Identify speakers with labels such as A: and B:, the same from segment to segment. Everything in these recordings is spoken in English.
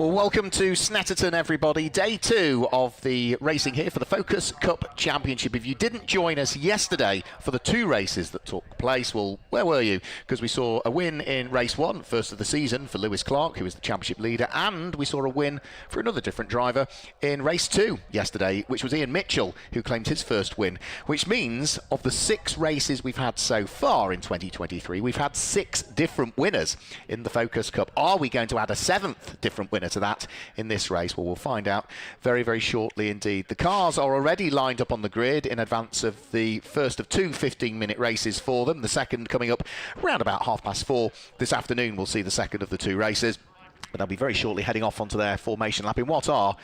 A: Well, welcome to Snetterton, everybody. Day 2 of the racing here for the Focus Cup Championship. If you didn't join us yesterday for the 2 races that took place, well, where were you? Because we saw a win in race 1, first of the season, for Lewis Clark, who was the championship leader, and we saw a win for another different driver in race 2 yesterday, which was Ian Mitchell, who claimed his first win, which means of the 6 races we've had so far in 2023, we've had 6 different winners in the Focus Cup. Are we going to add a 7th different winner to that in this race? Well, we'll find out very, very shortly indeed. The cars are already lined up on the grid in advance of the first of 2 15-minute races for them. The second coming up around about 4:30 this afternoon. We'll see the second of the 2 races. But they'll be very shortly heading off onto their formation lap in what are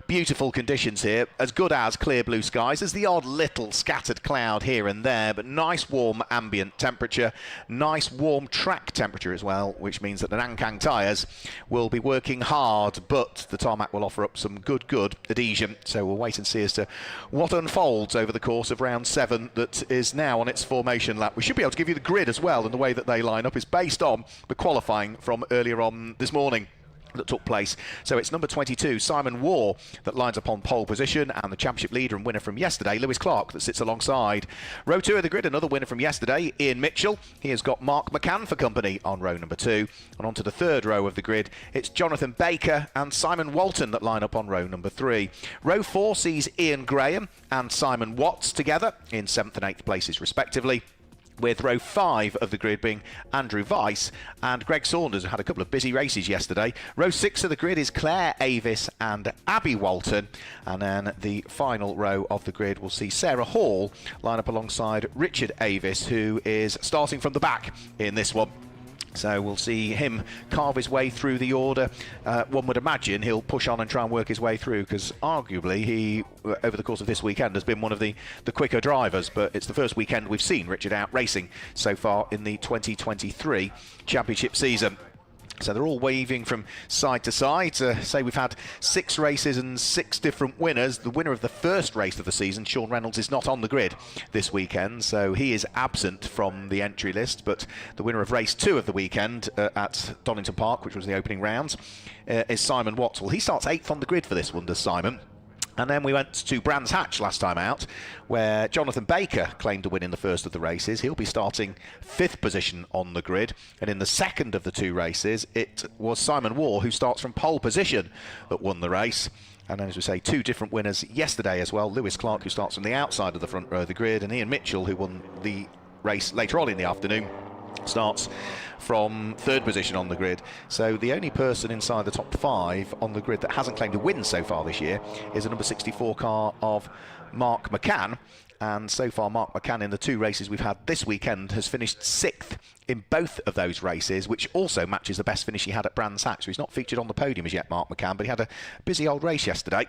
A: beautiful conditions here, as good as clear blue skies. There's the odd little scattered cloud here and there, but nice warm ambient temperature, nice warm track temperature as well, which means that the Nankang tyres will be working hard, but the tarmac will offer up some good adhesion. So we'll wait and see as to what unfolds over the course of round 7 that is now on its formation lap. We should be able to give you the grid as well, and the way that they line up is based on the qualifying from earlier on this morning that took place. So it's number 22, Simon Waugh, that lines up on pole position, and the championship leader and winner from yesterday, Lewis Clark, that sits alongside. Row 2 of the grid, another winner from yesterday, Ian Mitchell. He has got Mark McCann for company on row number 2. And on to the 3rd row of the grid, it's Jonathan Baker and Simon Walton that line up on row number 3. Row 4 sees Ian Graham and Simon Watts together in 7th and 8th places respectively, with row 5 of the grid being Andrew Weiss and Greg Saunders, who had a couple of busy races yesterday. Row 6 of the grid is Claire Avis and Abby Walton. And then the final row of the grid will see Sarah Hall line up alongside Richard Avis, who is starting from the back in this one. So we'll see him carve his way through the order. One would imagine he'll push on and try and work his way through, because arguably he, over the course of this weekend, has been one of the quicker drivers. But it's the first weekend we've seen Richard out racing so far in the 2023 championship season. So they're all waving from side to side. Say we've had 6 races and 6 different winners. The winner of the first race of the season, Sean Reynolds, is not on the grid this weekend, so he is absent from the entry list. But the winner of race 2 of the weekend at Donington Park, which was the opening rounds, is Simon Watts. Well, he starts 8th on the grid for this one, does Simon. And then we went to Brands Hatch last time out, where Jonathan Baker claimed a win in the first of the races. He'll be starting 5th position on the grid. And in the second of the 2 races, it was Simon Waugh, who starts from pole position, that won the race. And then, as we say, 2 different winners yesterday as well. Lewis Clark, who starts from the outside of the front row of the grid, and Ian Mitchell, who won the race later on in the afternoon, starts from 3rd position on the grid. So the only person inside the top 5 on the grid that hasn't claimed a win so far this year is a number 64 car of Mark McCann. And so far, Mark McCann, in the 2 races we've had this weekend, has finished 6th in both of those races, which also matches the best finish he had at Brands Hatch. So he's not featured on the podium as yet, Mark McCann, but he had a busy old race yesterday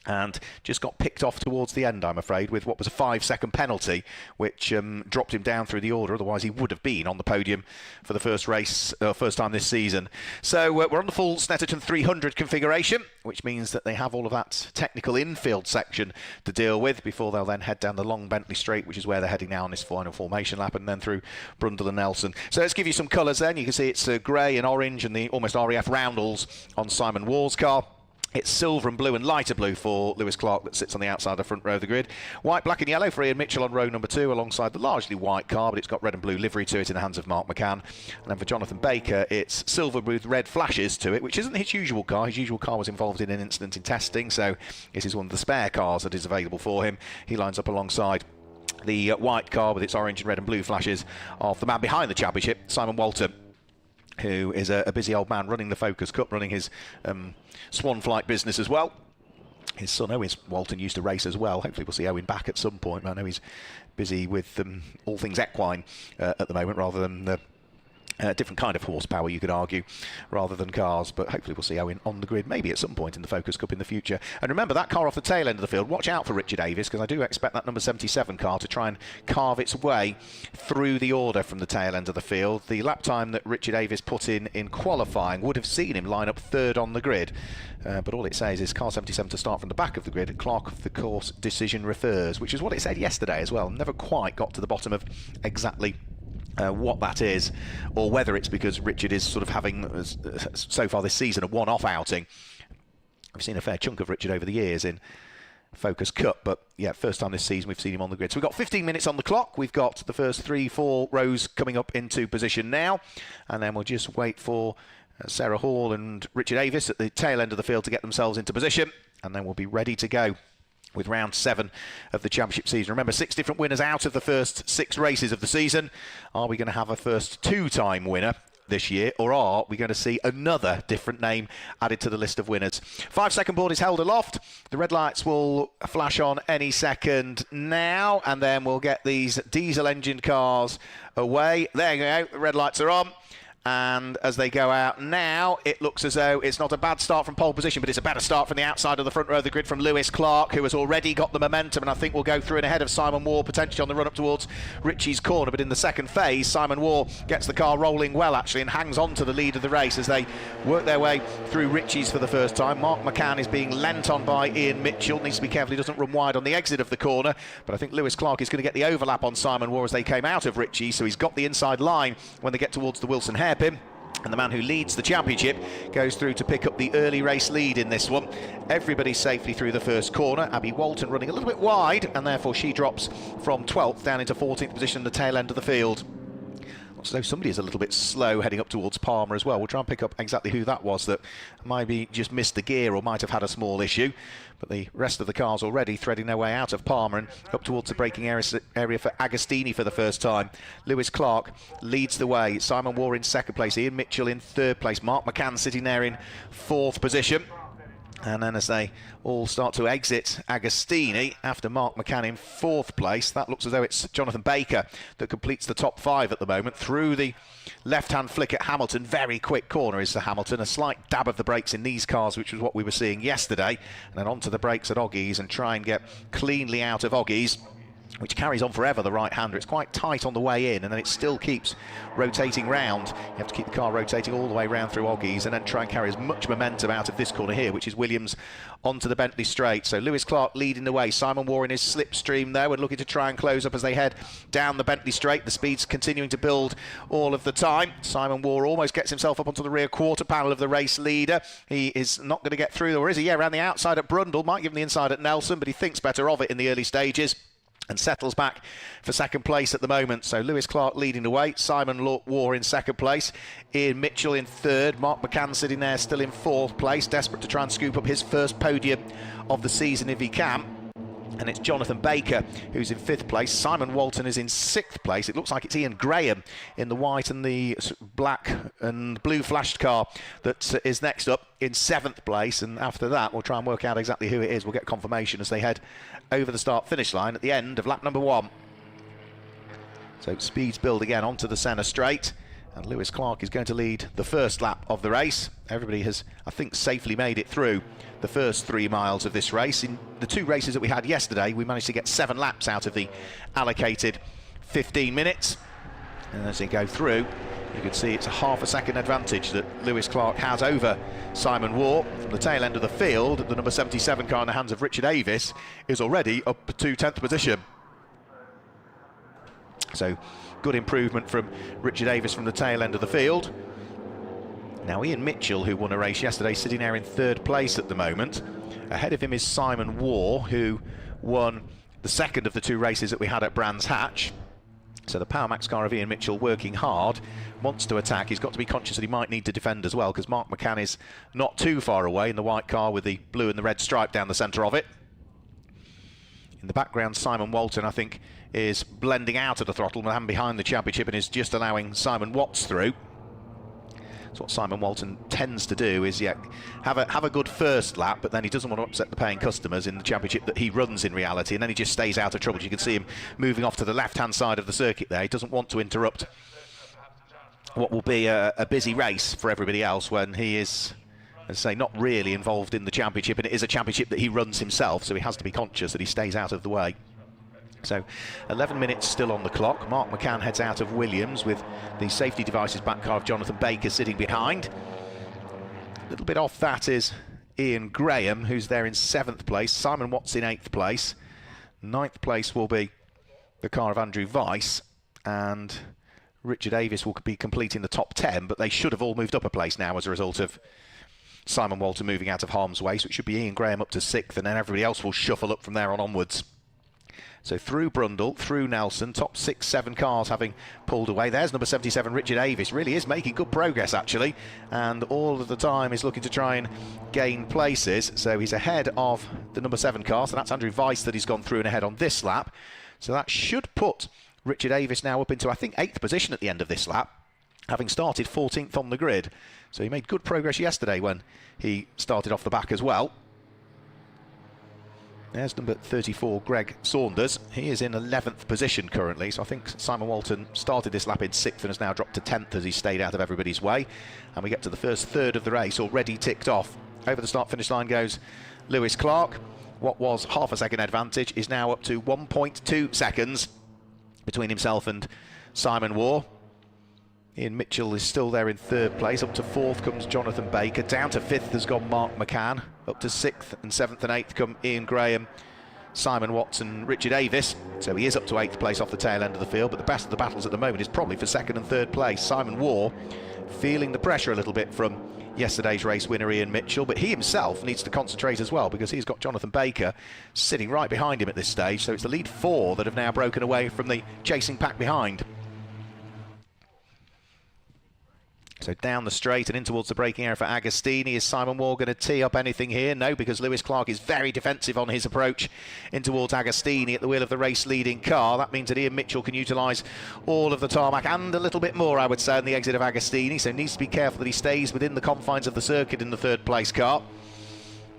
A: and just got picked off towards the end, I'm afraid, with what was a 5-second penalty, which dropped him down through the order. Otherwise, he would have been on the podium for the first race, first time this season. So we're on the full Snetterton 300 configuration, which means that they have all of that technical infield section to deal with before they'll then head down the long Bentley Straight, which is where they're heading now on this final formation lap, and then through Brundle and Nelson. So let's give you some colours then. You can see it's grey and orange and the almost RAF roundels on Simon Waugh's car. It's silver and blue and lighter blue for Lewis Clark, that sits on the outside of the front row of the grid. White, black and yellow for Ian Mitchell on row number 2, alongside the largely white car, but it's got red and blue livery to it in the hands of Mark McCann. And then for Jonathan Baker, it's silver with red flashes to it, which isn't his usual car. His usual car was involved in an incident in testing, so this is one of the spare cars that is available for him. He lines up alongside the white car with its orange and red and blue flashes of the man behind the championship, Simon Walton, who is a busy old man running the Focus Cup, running his swan flight business as well. His son Owen Walton used to race as well. Hopefully we'll see Owen back at some point. I know he's busy with all things equine at the moment, rather than different kind of horsepower, you could argue, rather than cars. But hopefully we'll see Owen on the grid, maybe at some point in the Focus Cup in the future. And remember, that car off the tail end of the field, watch out for Richard Avis, because I do expect that number 77 car to try and carve its way through the order from the tail end of the field. The lap time that Richard Avis put in qualifying would have seen him line up 3rd on the grid. But all it says is car 77 to start from the back of the grid. Clark of the course decision refers, which is what it said yesterday as well. Never quite got to the bottom of exactly what that is, or whether it's because Richard is sort of having, so far this season, a one-off outing. We've seen a fair chunk of Richard over the years in Focus Cup, but yeah, first time this season we've seen him on the grid. So we've got 15 minutes on the clock. We've got the first 3-4 rows coming up into position now, and then we'll just wait for Sarah Hall and Richard Avis at the tail end of the field to get themselves into position, and then we'll be ready to go with round 7 of the championship season. Remember, 6 different winners out of the first 6 races of the season. Are we going to have a first 2-time winner this year, or are we going to see another different name added to the list of winners? 5-second board is held aloft. The red lights will flash on any second now, and then we'll get these diesel engine cars away. There you go, the red lights are on. And as they go out now, it looks as though it's not a bad start from pole position, but it's a better start from the outside of the front row of the grid from Lewis Clark, who has already got the momentum, and I think will go through and ahead of Simon Waugh, potentially on the run up towards Richie's corner. But in the second phase, Simon Waugh gets the car rolling well, actually, and hangs on to the lead of the race as they work their way through Richie's for the first time. Mark McCann is being lent on by Ian Mitchell. Needs to be careful he doesn't run wide on the exit of the corner, but I think Lewis Clark is going to get the overlap on Simon Waugh as they came out of Richie, so he's got the inside line when they get towards the Wilson hairpin. And the man who leads the championship goes through to pick up the early race lead in this one. Everybody safely through the first corner. Abby Walton running a little bit wide, and therefore she drops from 12th down into 14th position at the tail end of the field. Looks as though somebody is a little bit slow heading up towards Palmer as well. We'll try and pick up exactly who that was that maybe just missed the gear or might have had a small issue. But the rest of the cars already threading their way out of Palmer and up towards the braking area for Agostini for the first time. Lewis Clark leads the way. Simon Waugh in second place. Ian Mitchell in third place. Mark McCann sitting there in fourth position. And then as they all start to exit Agostini, after Mark McCann in fourth place, that looks as though it's Jonathan Baker that completes the top 5 at the moment. Through the left-hand flick at Hamilton, very quick corner is to Hamilton. A slight dab of the brakes in these cars, which was what we were seeing yesterday. And then onto the brakes at Oggies and try and get cleanly out of Oggies, which carries on forever, the right-hander. It's quite tight on the way in, and then it still keeps rotating round. You have to keep the car rotating all the way round through Oggies and then try and carry as much momentum out of this corner here, which is Williams onto the Bentley straight. So Lewis Clark leading the way. Simon Waugh in his slipstream there, and looking to try and close up as they head down the Bentley straight. The speed's continuing to build all of the time. Simon Waugh almost gets himself up onto the rear quarter panel of the race leader. He is not going to get through, or is he? Yeah, around the outside at Brundle. Might give him the inside at Nelson, but he thinks better of it in the early stages and settles back for second place at the moment. So Lewis Clark leading the way, Simon Waugh in second place, Ian Mitchell in third, Mark McCann sitting there still in fourth place, desperate to try and scoop up his first podium of the season if he can. And it's Jonathan Baker who's in fifth place. Simon Walton is in sixth place. It looks like it's Ian Graham in the white and the black and blue flashed car that is next up in seventh place. And after that, we'll try and work out exactly who it is. We'll get confirmation as they head over the start-finish line at the end of lap number 1. So speeds build again onto the centre straight. And Lewis Clark is going to lead the first lap of the race. Everybody has, I think, safely made it through the first 3 miles of this race. In the 2 races that we had yesterday, we managed to get 7 laps out of the allocated 15 minutes. And as they go through, you can see it's a half a second advantage that Lewis Clark has over Simon Waugh. From the tail end of the field, the number 77 car in the hands of Richard Avis is already up to 10th position. So good improvement from Richard Avis from the tail end of the field. Now Ian Mitchell, who won a race yesterday, sitting there in third place at the moment. Ahead of him is Simon Waugh, who won the second of the 2 races that we had at Brands Hatch. So the Power Max car of Ian Mitchell working hard, wants to attack. He's got to be conscious that he might need to defend as well, because Mark McCann is not too far away in the white car with the blue and the red stripe down the centre of it. In the background, Simon Walton, I think, is blending out of the throttle and behind the championship and is just allowing Simon Watts through. So what Simon Walton tends to do is, yeah, have a good first lap, but then he doesn't want to upset the paying customers in the championship that he runs in reality, and then he just stays out of trouble. You can see him moving off to the left-hand side of the circuit there. He doesn't want to interrupt what will be a busy race for everybody else when he is, as I say, not really involved in the championship, and it is a championship that he runs himself, so he has to be conscious that he stays out of the way. So 11 minutes still on the clock. Mark McCann heads out of Williams with the safety devices back car of Jonathan Baker sitting behind. A little bit off that is Ian Graham, who's there in 7th place. Simon Watts in 8th place. 9th place will be the car of Andrew Weiss, and Richard Avis will be completing the top 10, but they should have all moved up a place now as a result of Simon Walter moving out of harm's way. So it should be Ian Graham up to 6th, and then everybody else will shuffle up from there on onwards. So through Brundle, through Nelson, top 6, 7 cars having pulled away. There's number 77, Richard Avis. Really is making good progress, actually. And all of the time is looking to try and gain places. So he's ahead of the number 7 car. So that's Andrew Weiss that he's gone through and ahead on this lap. So that should put Richard Avis now up into, I think, 8th position at the end of this lap, having started 14th on the grid. So he made good progress yesterday when he started off the back as well. There's number 34, Greg Saunders. He is in 11th position currently, so I think Simon Walton started this lap in 6th and has now dropped to 10th as he stayed out of everybody's way. And we get to the first third of the race already ticked off. Over the start-finish line goes Lewis Clark. What was half a second advantage is now up to 1.2 seconds between himself and Simon Waugh. Ian Mitchell is still there in 3rd place. Up to 4th comes Jonathan Baker. Down to 5th has gone Mark McCann. Up to 6th and 7th and 8th come Ian Graham, Simon Watts and Richard Avis. So he is up to 8th place off the tail end of the field, but the best of the battles at the moment is probably for 2nd and 3rd place. Simon Waugh feeling the pressure a little bit from yesterday's race winner Ian Mitchell, but he himself needs to concentrate as well because he's got Jonathan Baker sitting right behind him at this stage. So it's the lead 4 that have now broken away from the chasing pack behind. So down the straight and in towards the braking area for Agostini. Is Simon Waugh going to tee up anything here? No, because Lewis Clark is very defensive on his approach in towards Agostini at the wheel of the race-leading car. That means that Ian Mitchell can utilise all of the tarmac and a little bit more, I would say, on the exit of Agostini. So needs to be careful that he stays within the confines of the circuit in the 3rd place car.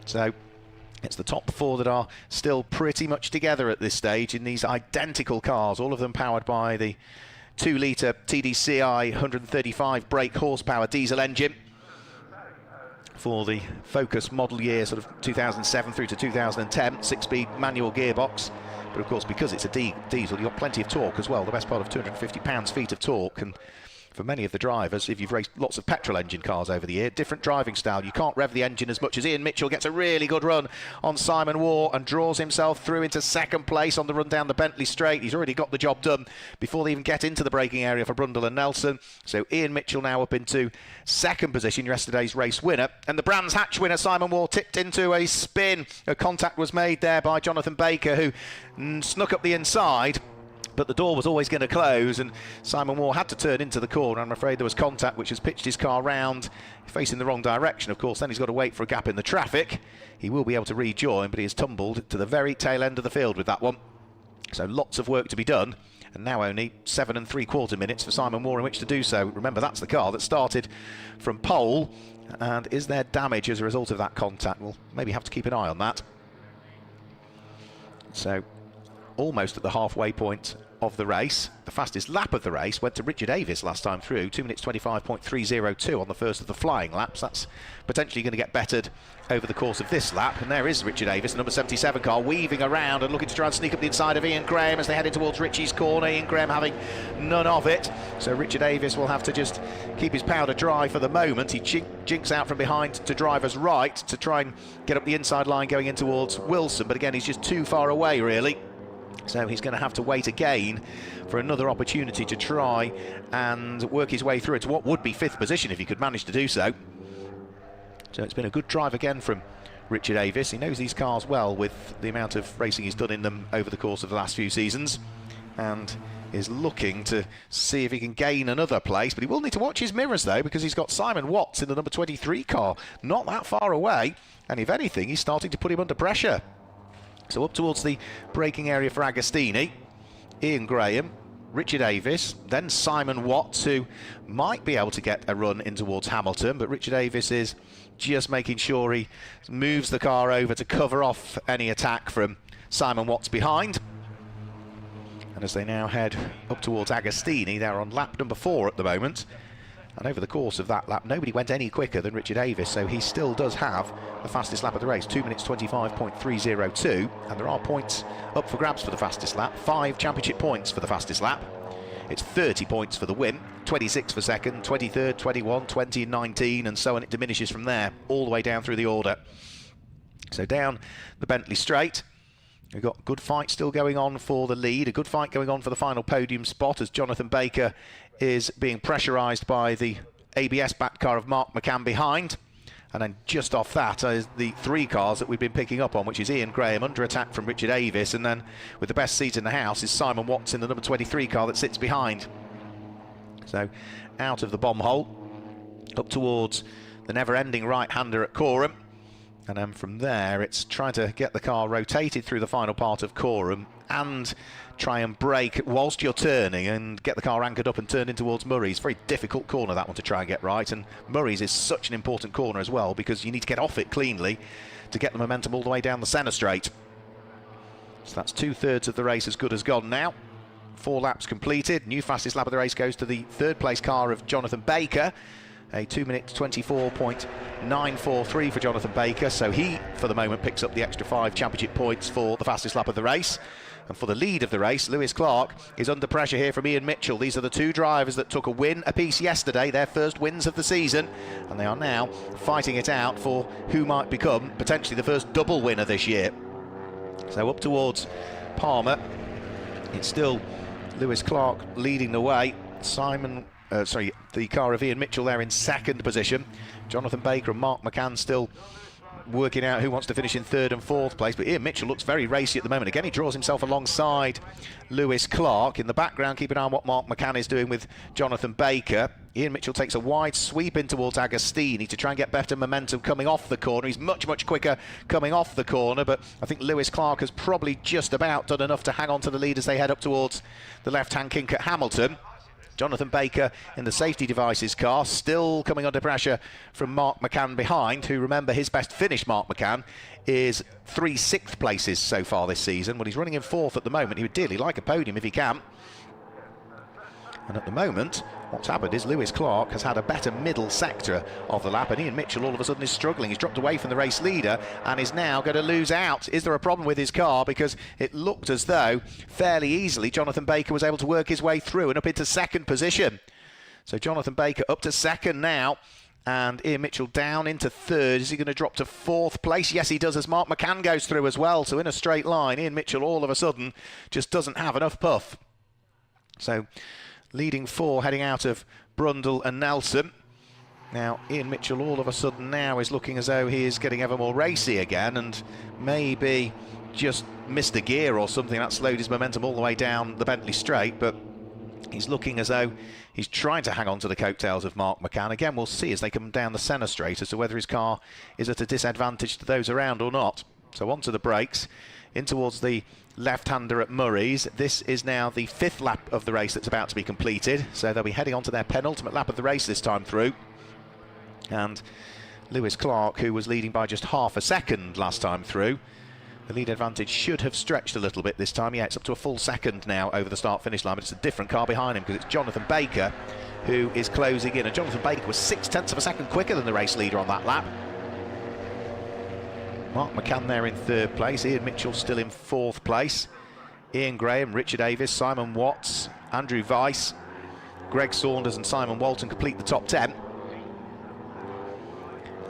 A: So it's the top 4 that are still pretty much together at this stage in these identical cars, all of them powered by the 2-litre TDCi 135 brake horsepower diesel engine for the Focus model year sort of 2007 through to 2010, 6-speed manual gearbox. But of course, because it's a diesel, you've got plenty of torque as well, the best part of 250 pounds-feet of torque. And for many of the drivers, if you've raced lots of petrol engine cars over the year, different driving style. You can't rev the engine as much as Ian Mitchell gets a really good run on Simon Waugh and draws himself through into 2nd place on the run down the Bentley Straight. He's already got the job done before they even get into the braking area for Brundle and Nelson. So Ian Mitchell now up into 2nd position, yesterday's race winner. And the Brands Hatch winner, Simon Waugh, tipped into a spin. A contact was made there by Jonathan Baker, who snuck up the inside. But the door was always going to close, and Simon Waugh had to turn into the corner. I'm afraid there was contact, which has pitched his car round, facing the wrong direction, of course. Then he's got to wait for a gap in the traffic. He will be able to rejoin, but he has tumbled to the very tail end of the field with that one. So lots of work to be done, and now only 7 3/4 minutes for Simon Waugh in which to do so. Remember, that's the car that started from pole, and is there damage as a result of that contact? We'll maybe have to keep an eye on that. So almost at the halfway point of the race. The fastest lap of the race went to Richard Avis last time through, 2 minutes 25.302 on the first of the flying laps. That's potentially going to get bettered over the course of this lap. And there is Richard Avis, the number 77 car, weaving around and looking to try and sneak up the inside of Ian Graham as they head in towards Richie's corner. Ian Graham having none of it. So Richard Avis will have to just keep his powder dry for the moment. He jinks out from behind to driver's right to try and get up the inside line going in towards Wilson. But again, he's just too far away, really. So he's going to have to wait again for another opportunity to try and work his way through into what would be 5th position if he could manage to do so. So it's been a good drive again from Richard Avis. He knows these cars well with the amount of racing he's done in them over the course of the last few seasons, and is looking to see if he can gain another place. But he will need to watch his mirrors, though, because he's got Simon Watts in the number 23 car not that far away, and if anything, he's starting to put him under pressure. So up towards the braking area for Agostini, Ian Graham, Richard Avis, then Simon Watts, who might be able to get a run in towards Hamilton, but Richard Avis is just making sure he moves the car over to cover off any attack from Simon Watts behind. And as they now head up towards Agostini, they're on lap number 4 at the moment. And over the course of that lap, nobody went any quicker than Richard Avis, so he still does have the fastest lap of the race, 2 minutes 25.302. And there are points up for grabs for the fastest lap, 5 championship points for the fastest lap. It's 30 points for the win, 26 for second, 23rd, 21, 20, 19, and so on. It diminishes from there, all the way down through the order. So down the Bentley Straight, we've got a good fight still going on for the lead, a good fight going on for the final podium spot as Jonathan Baker is being pressurised by the ABS-backed car of Mark McCann behind. And then just off that is the 3 cars that we've been picking up on, which is Ian Graham under attack from Richard Avis, and then with the best seat in the house is Simon Watts in the number 23 car that sits behind. So out of the bomb hole, up towards the never-ending right-hander at Coram, and then from there it's trying to get the car rotated through the final part of Coram and try and brake whilst you're turning and get the car anchored up and turned in towards Murray's. Very difficult corner, that one, to try and get right, and Murray's is such an important corner as well because you need to get off it cleanly to get the momentum all the way down the centre straight. So that's 2/3 of the race as good as gone now. 4 laps completed. New fastest lap of the race goes to the 3rd place car of Jonathan Baker. A 2-minute 24.943 for Jonathan Baker, so he for the moment picks up the extra 5 championship points for the fastest lap of the race. And for the lead of the race, Lewis Clark is under pressure here from Ian Mitchell. These are the 2 drivers that took a win apiece yesterday, their first wins of the season, and they are now fighting it out for who might become potentially the first double winner this year. So up towards Palmer, it's still Lewis Clark leading the way. The car of Ian Mitchell there in 2nd position. Jonathan Baker and Mark McCann still working out who wants to finish in 3rd and 4th place, but Ian Mitchell looks very racy at the moment. Again, he draws himself alongside Lewis Clark. In the background, keep an eye on what Mark McCann is doing with Jonathan Baker. Ian Mitchell takes a wide sweep in towards Agostini to try and get better momentum coming off the corner. He's much quicker coming off the corner, but I think Lewis Clark has probably just about done enough to hang on to the lead as they head up towards the left-hand kink at Hamilton. Jonathan Baker in the safety devices car, still coming under pressure from Mark McCann behind, who, remember, his best finish, Mark McCann, is 3 6th places so far this season. Well, he's running in 4th at the moment. He would dearly like a podium if he can. And at the moment, what's happened is Lewis Clark has had a better middle sector of the lap, and Ian Mitchell all of a sudden is struggling. He's dropped away from the race leader and is now going to lose out. Is there a problem with his car? Because it looked as though fairly easily Jonathan Baker was able to work his way through and up into 2nd position. So Jonathan Baker up to 2nd now, and Ian Mitchell down into 3rd. Is he going to drop to 4th place? Yes, he does, as Mark McCann goes through as well. So in a straight line, Ian Mitchell all of a sudden just doesn't have enough puff. So leading 4 heading out of Brundle and Nelson. Now Ian Mitchell all of a sudden now is looking as though he is getting ever more racy again, and maybe just missed a gear or something that slowed his momentum all the way down the Bentley straight, but he's looking as though he's trying to hang on to the coattails of Mark McCann. Again, we'll see as they come down the centre straight as to whether his car is at a disadvantage to those around or not. So onto the brakes, in towards the left-hander at Murray's. This is now the 5th lap of the race that's about to be completed, so they'll be heading on to their penultimate lap of the race this time through. And Lewis Clark, who was leading by just half a second last time through, the lead advantage should have stretched a little bit this time. Yeah, it's up to a full second now over the start-finish line, but it's a different car behind him because it's Jonathan Baker who is closing in, and Jonathan Baker was 0.6 of a second quicker than the race leader on that lap. Mark McCann there in 3rd place, Ian Mitchell still in 4th place. Ian Graham, Richard Avis, Simon Watts, Andrew Weiss, Greg Saunders and Simon Walton complete the top 10.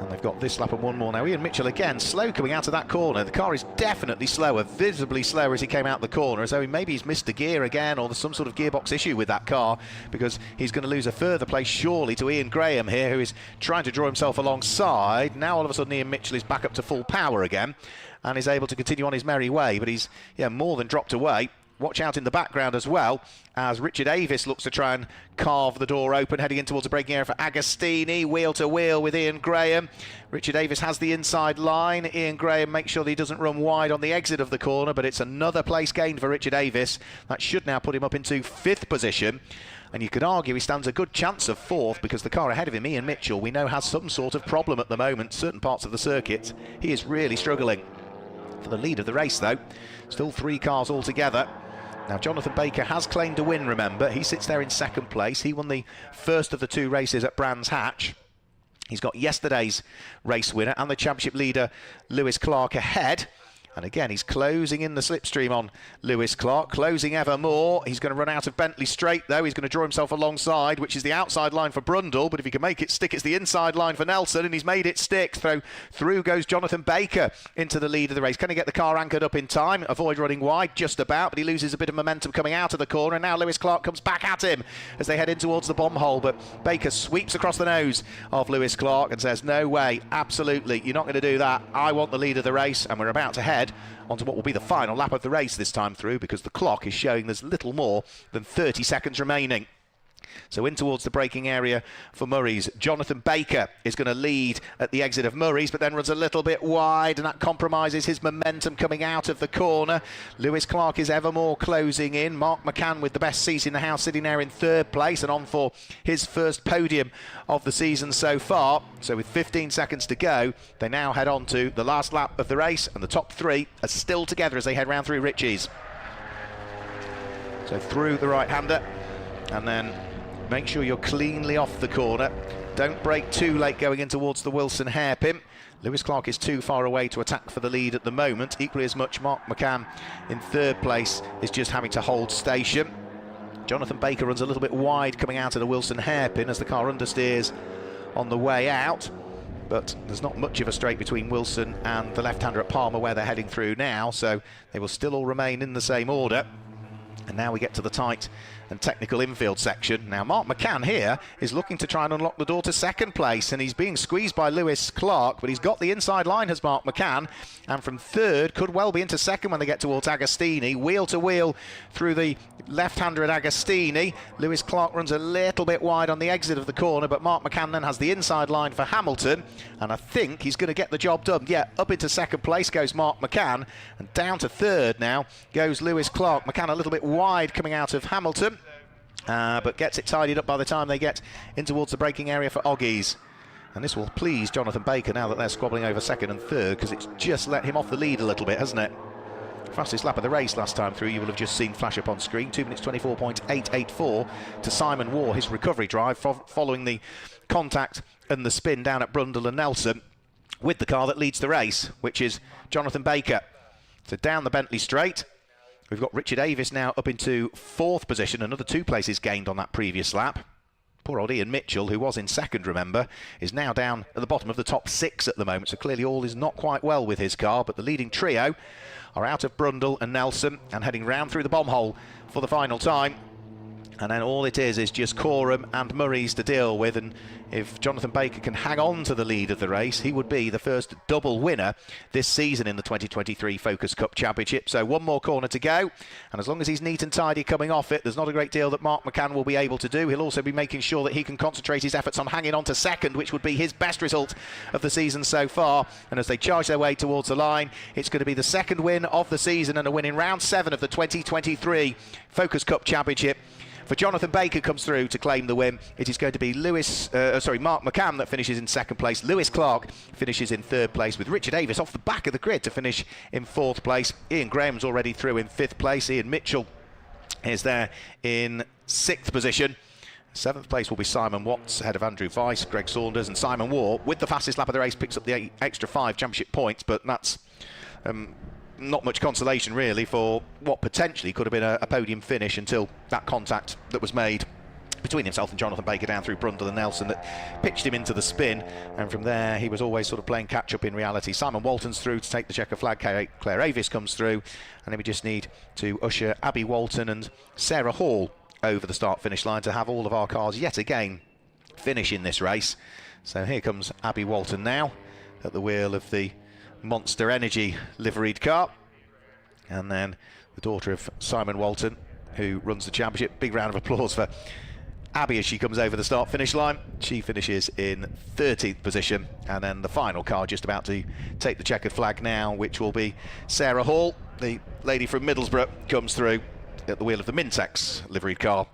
A: And they've got this lap and one more now. Ian Mitchell again, slow coming out of that corner. The car is definitely slower, visibly slower as he came out the corner, as though maybe he's missed a gear again, or there's some sort of gearbox issue with that car, because he's going to lose a further place surely to Ian Graham here, who is trying to draw himself alongside. Now all of a sudden Ian Mitchell is back up to full power again and is able to continue on his merry way, but he's more than dropped away. Watch out in the background as well, as Richard Avis looks to try and carve the door open, heading in towards a braking area for Agostini, wheel to wheel with Ian Graham. Richard Avis has the inside line. Ian Graham makes sure that he doesn't run wide on the exit of the corner, but it's another place gained for Richard Avis. That should now put him up into 5th position. And you could argue he stands a good chance of 4th, because the car ahead of him, Ian Mitchell, we know has some sort of problem at the moment. Certain parts of the circuit, he is really struggling. For the lead of the race, though, still 3 cars altogether. Now, Jonathan Baker has claimed a win, remember. He sits there in 2nd place. He won the first of the 2 races at Brands Hatch. He's got yesterday's race winner and the championship leader, Lewis Clark, ahead. And again, he's closing in the slipstream on Lewis Clark, closing ever more. He's going to run out of Bentley Straight, though. He's going to draw himself alongside, which is the outside line for Brundle. But if he can make it stick, it's the inside line for Nelson, and he's made it stick. Through goes Jonathan Baker into the lead of the race. Can he get the car anchored up in time? Avoid running wide, just about, but he loses a bit of momentum coming out of the corner. And now Lewis Clark comes back at him as they head in towards the bomb hole. But Baker sweeps across the nose of Lewis Clark and says, no way, absolutely, you're not going to do that. I want the lead of the race. And we're about to head onto what will be the final lap of the race this time through, because the clock is showing there's little more than 30 seconds remaining. So in towards the braking area for Murray's. Jonathan Baker is going to lead at the exit of Murray's, but then runs a little bit wide, and that compromises his momentum coming out of the corner. Lewis Clark is ever more closing in. Mark McCann, with the best seat in the house, sitting there in third place and on for his first podium of the season so far. So with 15 seconds to go, they now head on to the last lap of the race, and the top three are still together as they head round through Ritchie's. So through the right-hander, and then make sure you're cleanly off the corner. Don't brake too late going in towards the Wilson hairpin. Lewis Clark is too far away to attack for the lead at the moment. Equally as much, Mark McCann in third place is just having to hold station. Jonathan Baker runs a little bit wide coming out of the Wilson hairpin as the car understeers on the way out. But there's not much of a straight between Wilson and the left-hander at Palmer where they're heading through now, so they will still all remain in the same order. And now we get to the tight and technical infield section. Now Mark McCann here is looking to try and unlock the door to second place, and he's being squeezed by Lewis Clark, but he's got the inside line, has Mark McCann, and from third could well be into second when they get towards Agostini. Wheel to wheel through the left-hander at Agostini. Lewis Clark runs a little bit wide on the exit of the corner, but Mark McCann then has the inside line for Hamilton, and I think he's going to get the job done. Yeah, up into second place goes Mark McCann, and down to third now goes Lewis Clark. McCann a little bit wide coming out of Hamilton, but gets it tidied up by the time they get in towards the braking area for Oggies. And this will please Jonathan Baker now that they're squabbling over second and third, because it's just let him off the lead a little bit, hasn't it? Fastest lap of the race last time through, you will have just seen flash up on screen. 2 minutes 24.884 to Simon Waugh, his recovery drive following the contact and the spin down at Brundle and Nelson with the car that leads the race, which is Jonathan Baker. So down the Bentley Straight, we've got Richard Avis now up into fourth position, another 2 places gained on that previous lap. Poor old Ian Mitchell, who was in second, remember, is now down at the bottom of the top 6 at the moment, so clearly all is not quite well with his car, but the leading trio are out of Brundle and Nelson and heading round through the bomb hole for the final time. And then all it is just Coram and Murray's to deal with, and if Jonathan Baker can hang on to the lead of the race, he would be the first double winner this season in the 2023 Focus Cup Championship. So one more corner to go, and as long as he's neat and tidy coming off it, there's not a great deal that Mark McCann will be able to do. He'll also be making sure that he can concentrate his efforts on hanging on to second, which would be his best result of the season so far. And as they charge their way towards the line, it's going to be the second win of the season and a win in round 7 of the 2023 Focus Cup Championship. For Jonathan Baker comes through to claim the win. It is going to be Mark McCann that finishes in second place. Lewis Clark finishes in third place, with Richard Avis off the back of the grid to finish in fourth place. Ian Graham's already through in fifth place. Ian Mitchell is there in sixth position. Seventh place will be Simon Watts, ahead of Andrew Weiss, Greg Saunders, and Simon Waugh, with the fastest lap of the race, picks up the extra 5 championship points, but that's not much consolation really for what potentially could have been a podium finish until that contact that was made between himself and Jonathan Baker down through Brundle and Nelson that pitched him into the spin, and from there he was always sort of playing catch up in reality. Simon Walton's through to take the checker flag. Claire Avis comes through, and then we just need to usher Abby Walton and Sarah Hall over the start finish line to have all of our cars yet again finish in this race. So here comes Abby Walton now at the wheel of the Monster Energy liveried car, and then the daughter of Simon Walton, who runs the championship. Big round of applause for Abby as she comes over the start finish line. She finishes in 13th position, and then the final car just about to take the checkered flag now, which will be Sarah Hall, the lady from Middlesbrough, comes through at the wheel of the Mintex liveried car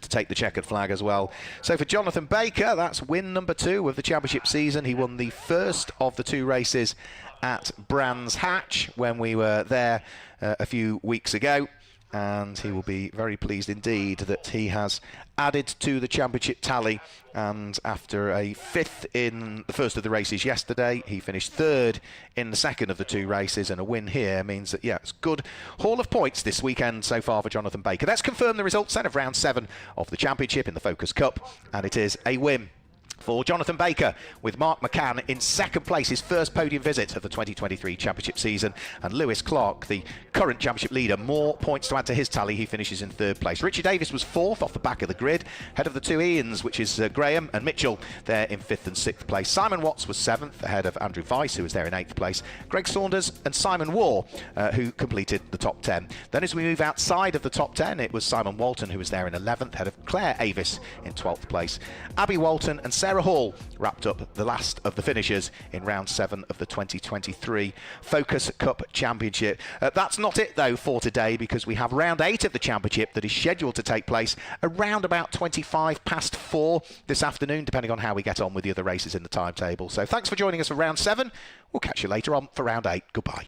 A: to take the checkered flag as well. So for Jonathan Baker, that's win number 2 of the championship season. He won the first of the 2 races at Brands Hatch when we were there a few weeks ago, and he will be very pleased indeed that he has added to the championship tally. And after a 5th in the first of the races yesterday, he finished 3rd in the second of the 2 races, and a win here means that, yeah, it's good haul of points this weekend so far for Jonathan Baker. Let's confirm the results then of round 7 of the championship in the Focus Cup, and it is a win for Jonathan Baker, with Mark McCann in 2nd place, his first podium visit of the 2023 championship season, and Lewis Clark, the current championship leader, more points to add to his tally. He finishes in 3rd place. Richie Davis was 4th off the back of the grid, ahead of the 2 Ians, which is Graham and Mitchell, there in 5th and 6th place. Simon Watts was 7th, ahead of Andrew Weiss, who was there in 8th place. Greg Saunders and Simon Waugh, who completed the top 10. Then as we move outside of the top 10, it was Simon Walton, who was there in 11th, ahead of Claire Avis in 12th place. Abby Walton and Sarah Hall wrapped up the last of the finishers in round 7 of the 2023 Focus Cup Championship. That's not it though for today, because we have round 8 of the championship that is scheduled to take place around about 4 this afternoon, depending on how we get on with the other races in the timetable. So thanks for joining us for round 7. We'll catch you later on for round 8. Goodbye.